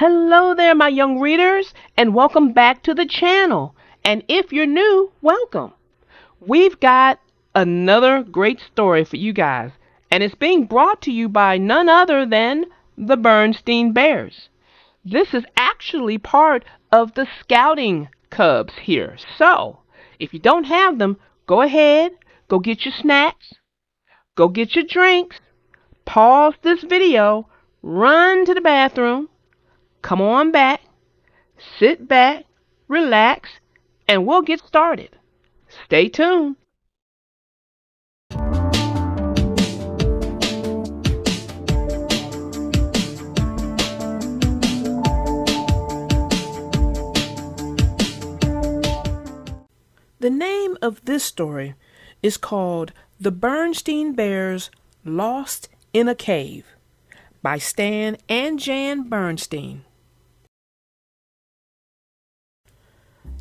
Hello there, my young readers, and welcome back to the channel. And if you're new, welcome. We've got another great story for you guys, and it's being brought to you by none other than the Berenstain Bears. This is actually part of the Scouting Cubs here. So, if you don't have them, go ahead, go get your snacks, go get your drinks, pause this video, run to the bathroom, come on back, sit back, relax, and we'll get started. Stay tuned. The name of this story is called The Berenstain Bears Lost in a Cave by Stan and Jan Berenstain.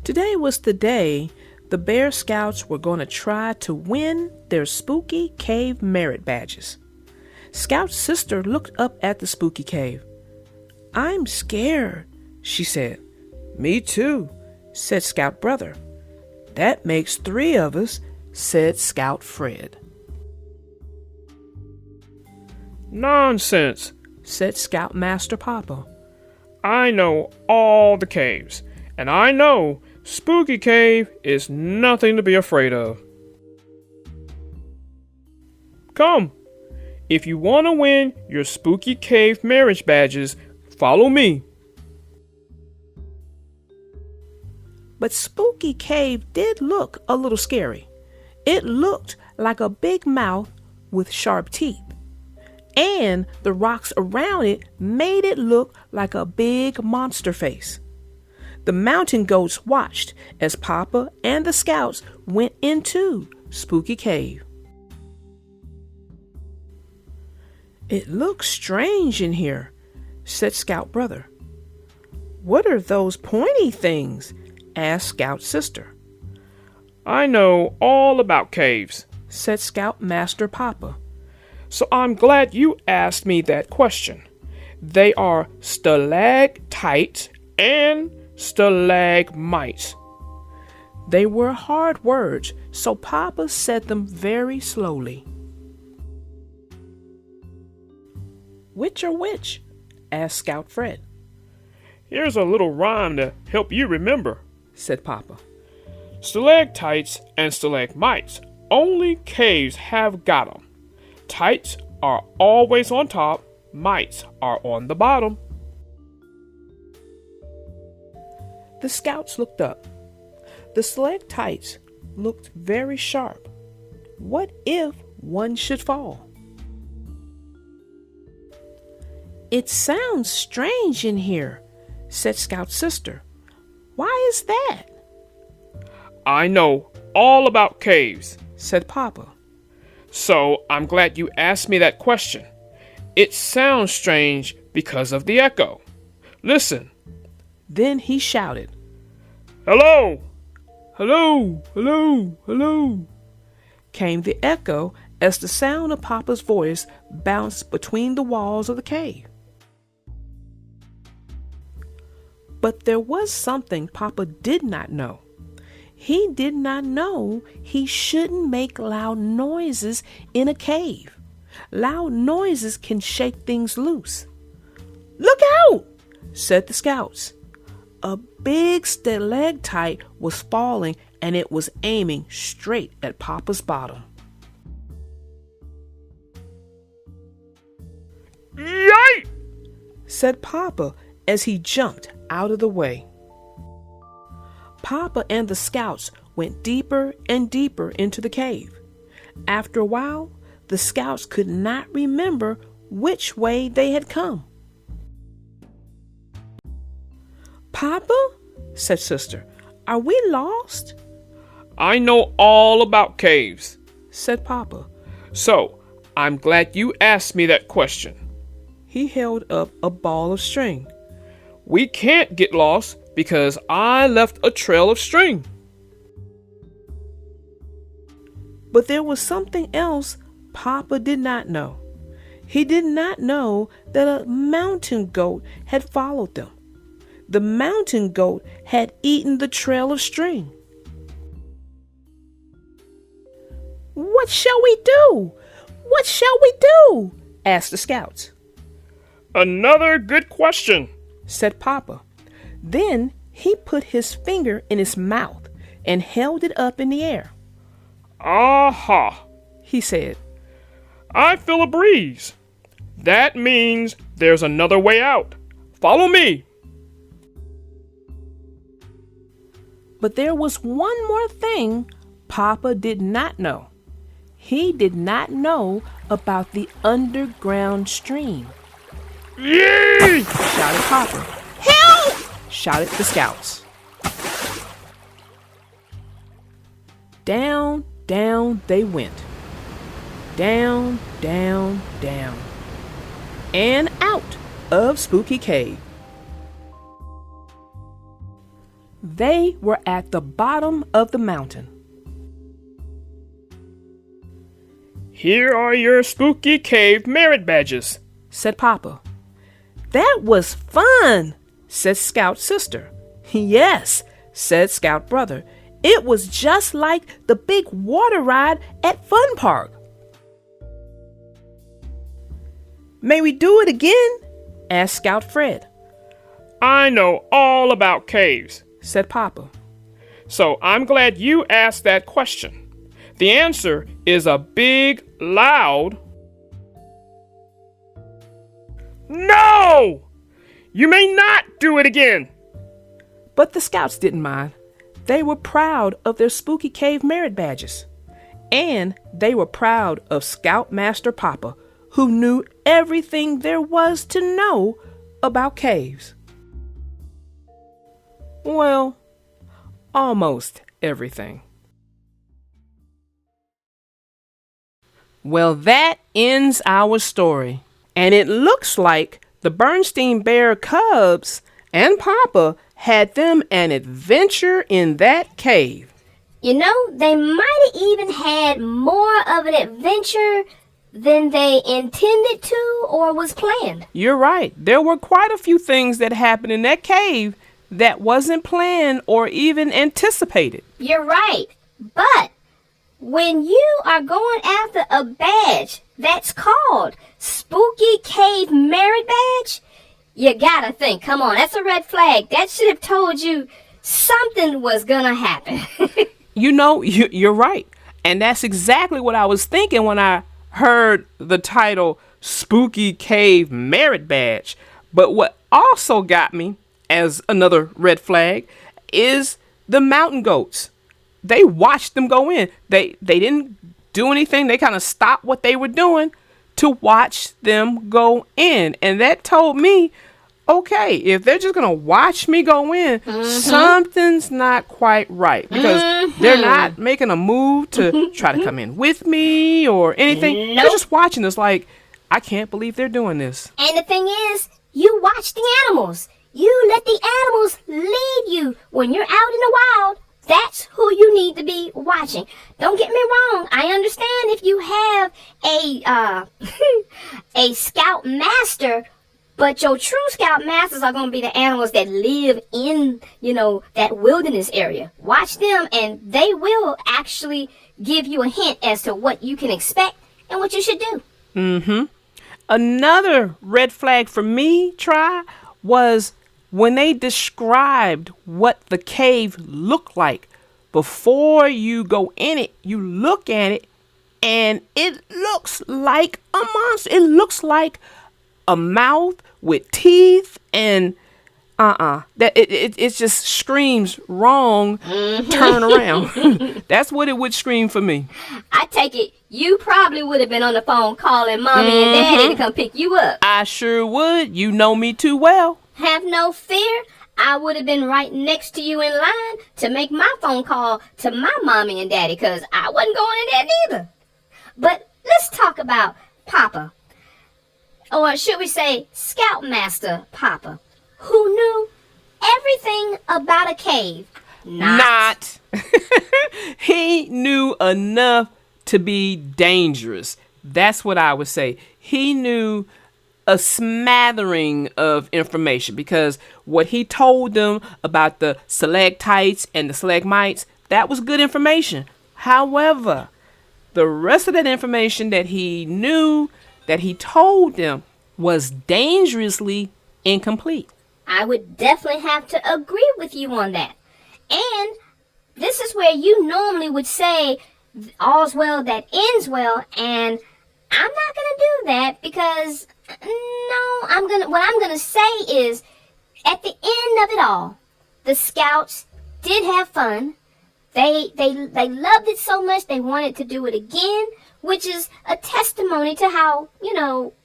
Today was the day the Bear Scouts were going to try to win their spooky cave merit badges. Scout's sister looked up at the spooky cave. "I'm scared," she said. "Me too," said Scout brother. "That makes 3 of us," said Scout Fred. "Nonsense," said Scoutmaster Papa. "I know all the caves, and I know Spooky Cave is nothing to be afraid of. Come, if you want to win your Spooky Cave marriage badges, follow me." But Spooky Cave did look a little scary. It looked like a big mouth with sharp teeth, and the rocks around it made it look like a big monster face. The mountain goats watched as Papa and the Scouts went into Spooky Cave. "It looks strange in here," said Scout brother. "What are those pointy things?" asked Scout sister. "I know all about caves," said Scoutmaster Papa. "So I'm glad you asked me that question. They are stalactites and stalagmites." They were hard words, so Papa said them very slowly. "Which are which?" asked Scout Fred. "Here's a little rhyme to help you remember," said Papa. "Stalactites and stalagmites, only caves have got 'em. Tights are always on top, mites are on the bottom." The Scouts looked up. The stalactites looked very sharp. What if one should fall? "It sounds strange in here," said Scout's sister. "Why is that?" "I know all about caves," said Papa. "So I'm glad you asked me that question. It sounds strange because of the echo. Listen." Then he shouted, "Hello! Hello! Hello! Hello!" came the echo as the sound of Papa's voice bounced between the walls of the cave. But there was something Papa did not know. He did not know he shouldn't make loud noises in a cave. Loud noises can shake things loose. "Look out!" said the Scouts. A big stalactite was falling, and it was aiming straight at Papa's bottom. "Yike!" said Papa as he jumped out of the way. Papa and the Scouts went deeper and deeper into the cave. After a while, the Scouts could not remember which way they had come. "Papa," said sister, "are we lost?" "I know all about caves," said Papa. "So I'm glad you asked me that question." He held up a ball of string. "We can't get lost because I left a trail of string." But there was something else Papa did not know. He did not know that a mountain goat had followed them. The mountain goat had eaten the trail of string. "What shall we do? What shall we do?" asked the scouts. Another good question, said Papa. Then he put his finger in his mouth and held it up in the air. Aha, he said. I feel a breeze. That means there's another way out. Follow me. But there was one more thing Papa did not know. He did not know about the underground stream. Yee! Shouted Papa. "Help!" shouted the scouts. Down, down they went. Down, down, down. And out of Spooky Cave. They were at the bottom of the mountain. Here are your Spooky Cave merit badges, said Papa. That was fun, said Scout Sister. Yes, said Scout Brother. It was just like the big water ride at Fun Park. May we do it again? Asked Scout Fred. I know all about caves, said Papa. So I'm glad you asked that question. The answer is a big, loud no! You may not do it again. But the scouts didn't mind. They were proud of their Spooky Cave merit badges. And they were proud of Scoutmaster Papa, who knew everything there was to know about caves. Well, almost everything. Well, that ends our story. And it looks like the Berenstain Bear cubs and Papa had them an adventure in that cave. You know, they might have even had more of an adventure than they intended to or was planned. You're right. There were quite a few things that happened in that cave that wasn't planned or even anticipated. You're right. But when you are going after a badge that's called Spooky Cave Merit Badge, you gotta think, come on, that's a red flag. That should have told you something was gonna happen. You know, you're right. And that's exactly what I was thinking when I heard the title Spooky Cave Merit Badge. But what also got me as another red flag is the mountain goats. They watched them go in. They didn't do anything. They kind of stopped what they were doing to watch them go in. And that told me, okay, if they're just going to watch me go in, something's not quite right. Because they're not making a move to try to come in with me or anything. Nope. They're just watching us like, I can't believe they're doing this. And the thing is, you watch the animals. You let the animals lead you when you're out in the wild. That's who you need to be watching. Don't get me wrong. I understand if you have a scout master, but your true scout masters are going to be the animals that live in, that wilderness area. Watch them, and they will actually give you a hint as to what you can expect and what you should do. Another red flag for me, was when they described what the cave looked like. Before you go in it, you look at it, and it looks like a monster. It looks like a mouth with teeth, and that it just screams wrong. Turn around. That's what it would scream for me. I take it you probably would have been on the phone calling mommy and daddy to come pick you up. I sure would. You know me too well. Have no fear. I would have been right next to you in line to make my phone call to my mommy and daddy, because I wasn't going in there neither. But let's talk about Papa. Or should we say Scoutmaster Papa, who knew everything about a cave. Not. He knew enough to be dangerous. That's what I would say. he knew a smattering of information, because what he told them about the stalactites and the stalagmites, that was good information. However, the rest of that information that he knew, that he told them, was dangerously incomplete. I would definitely have to agree with you on that. And this is where you normally would say all's well that ends well, and I'm not gonna do that, because what I'm gonna say is, at the end of it all, the Scouts did have fun. They loved it so much they wanted to do it again, which is a testimony to how,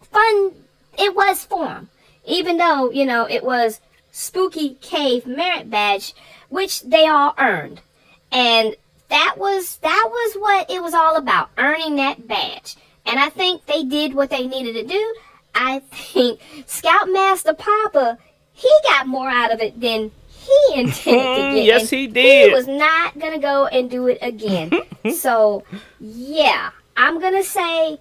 fun it was for them. Even though, it was Spooky Cave Merit Badge, which they all earned. And that was what it was all about, earning that badge. And I think they did what they needed to do. I think Scoutmaster Papa, he got more out of it than he intended to get. Yes, he did. He was not going to go and do it again. So, yeah, I'm going to say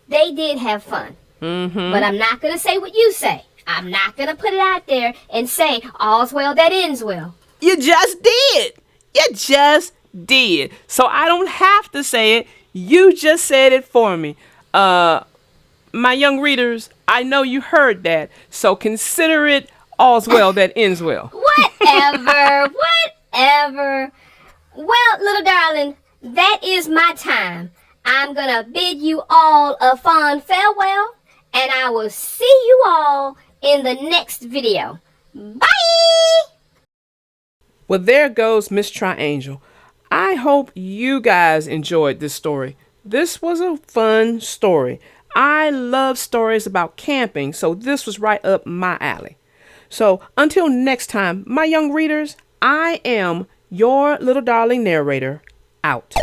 they did have fun. But I'm not going to say what you say. I'm not going to put it out there and say, all's well that ends well. You just did. You just did. So I don't have to say it. You just said it for me. My young readers, I know you heard that. So consider it all's well that ends well. Whatever. Well, little darling, that is my time. I'm going to bid you all a fond farewell, and I will see you all in the next video. Bye! Well, there goes Miss Triangel. I hope you guys enjoyed this story. This was a fun story. I love stories about camping, so this was right up my alley. So until next time, my young readers, I am your little darling narrator, out.